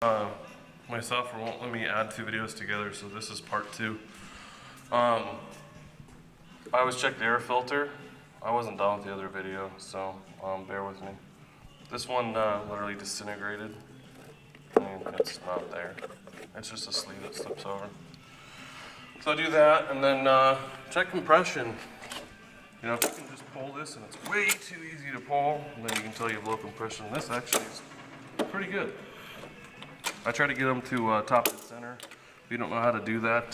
Uh, my software won't let me add two videos together, so this is part two. I always check the air filter. I wasn't done with the other video, so bear with me. This one literally disintegrated. I mean, it's not there. It's just a sleeve that slips over. So I do that, and then check compression. You know, if you can just pull this, and it's way too easy to pull, and then you can tell you have low compression. This actually is pretty good. I try to get them to top dead center. If you don't know how to do that,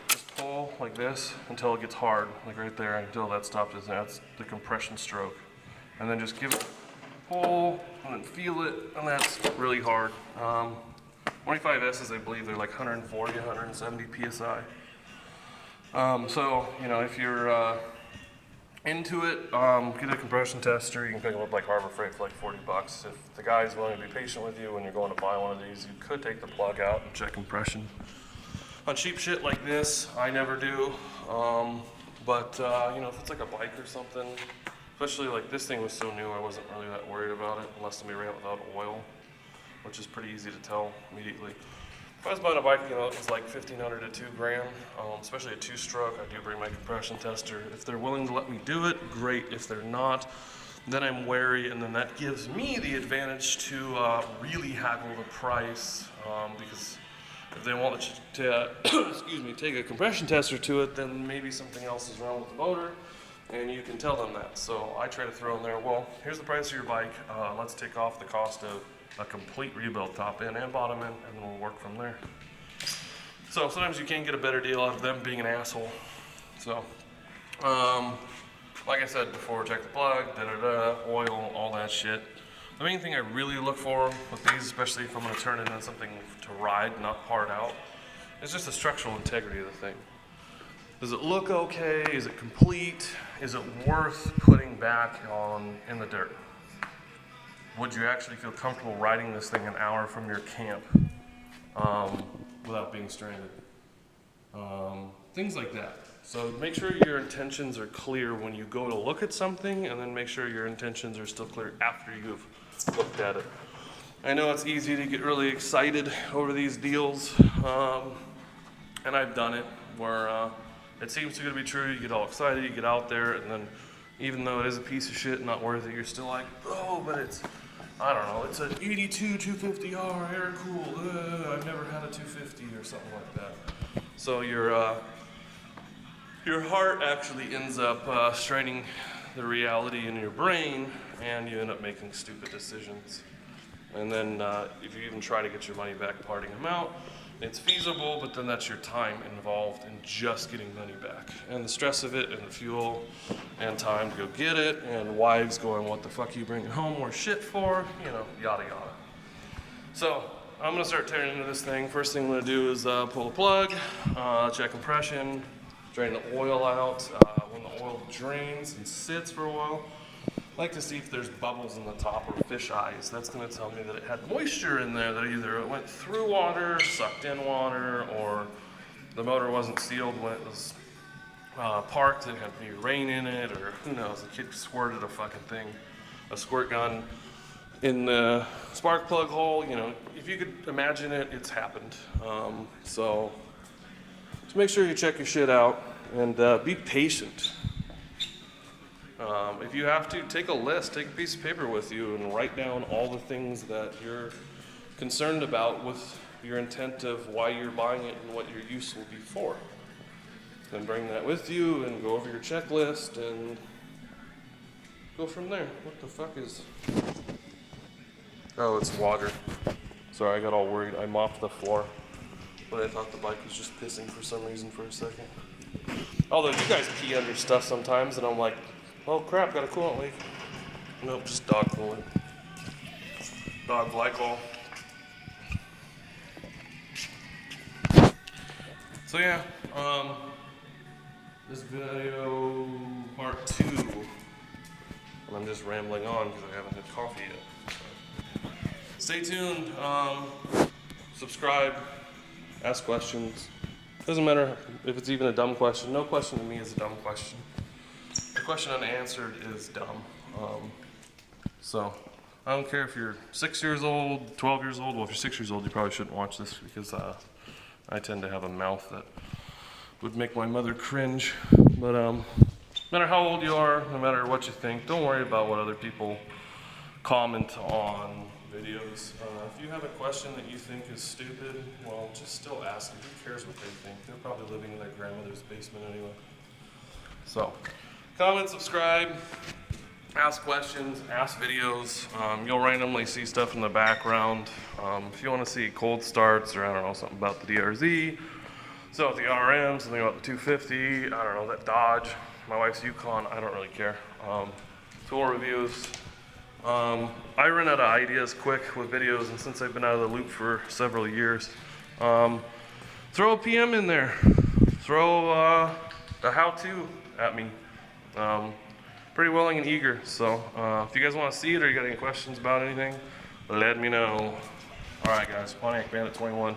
just pull like this until it gets hard, like right there, until that's top dead center. That's the compression stroke. And then just give it a pull, and then feel it, and that's really hard. 25S's, I believe they're like 140, 170 PSI. So, you know, if you're into it, get a compression tester. You can pick them up like Harbor Freight for like 40 bucks. If the guy's willing to be patient with you when you're going to buy one of these, you could take the plug out and check compression. On cheap shit like this, I never do. But you know, if it's like a bike or something, especially like this thing was so new, I wasn't really that worried about it unless somebody ran it without oil, which is pretty easy to tell immediately. If I was buying a bike, you know, it was like 1,500 to 2 grand, especially a two-stroke. I do bring my compression tester. If they're willing to let me do it, great. If they're not, then I'm wary, and then that gives me the advantage to really haggle the price, because if they want to excuse me, take a compression tester to it, then maybe something else is wrong with the motor, and you can tell them that. So I try to throw in there, well, here's the price of your bike. Let's take off the cost of a complete rebuild, top end and bottom end, and then we'll work from there. So sometimes you can get a better deal out of them being an asshole. So, like I said before, check the plug, oil, all that shit. The main thing I really look for with these, especially if I'm going to turn it into something to ride, not part out, is just the structural integrity of the thing. Does it look okay? Is it complete? Is it worth putting back on in the dirt? Would you actually feel comfortable riding this thing an hour from your camp without being stranded? Things like that. So make sure your intentions are clear when you go to look at something, and then make sure your intentions are still clear after you've looked at it. I know it's easy to get really excited over these deals, and I've done it where it seems too good to be true. You get all excited, you get out there, and then even though it is a piece of shit, not worth it, you're still like, oh, but it's, I don't know, it's an 82 250R air cooled. I've never had a 250 or something like that. So your heart actually ends up straining the reality in your brain, and you end up making stupid decisions. And then if you even try to get your money back, parting them out, it's feasible, but then that's your time involved in just getting money back. And the stress of it, and the fuel, and time to go get it, and wives going, what the fuck are you bringing home more shit for? You know, yada yada. So, I'm gonna start tearing into this thing. First thing I'm gonna do is pull the plug, check compression, drain the oil out. When the oil drains and sits for a while, I like to see if there's bubbles in the top or fish eyes. That's going to tell me that it had moisture in there, that either it went through water, sucked in water, or the motor wasn't sealed when it was parked. It had maybe rain in it, or who knows, the kid squirted a fucking thing, a squirt gun in the spark plug hole. You know, if you could imagine it, it's happened. So make sure you check your shit out, and be patient. If you have to, take a list, take a piece of paper with you, and write down all the things that you're concerned about with your intent of why you're buying it and what your use will be for. Then bring that with you and go over your checklist and go from there. What the fuck is... Oh, it's water. Sorry, I got all worried. I mopped the floor, but I thought the bike was just pissing for some reason for a second. Although you guys pee under stuff sometimes, and I'm like, oh crap, got a coolant leak. Nope, just dog coolant. Dog glycol. So yeah, this video part 2, and I'm just rambling on because I haven't had coffee yet. So, stay tuned, subscribe, ask questions. Doesn't matter if it's even a dumb question. No question to me is a dumb question. The question unanswered is dumb. So I don't care if you're 6 years old, 12 years old. Well, if you're 6 years old, you probably shouldn't watch this because I tend to have a mouth that would make my mother cringe. But no matter how old you are, no matter what you think, don't worry about what other people comment on videos. If you have a question that you think is stupid, well, just still ask them. Who cares what they think? They're probably living in their grandmother's basement anyway. So, comment, subscribe, ask questions, ask videos. You'll randomly see stuff in the background. If you want to see cold starts or I don't know, something about the DRZ, so with the RM, something about the 250, I don't know, that Dodge, my wife's Yukon, I don't really care. Tool reviews. I run out of ideas quick with videos, and since I've been out of the loop for several years, throw a PM in there. Throw the how-to at me. Pretty willing and eager, so if you guys want to see it or you got any questions about anything, let me know. Alright guys, Pontiac Bandit 21.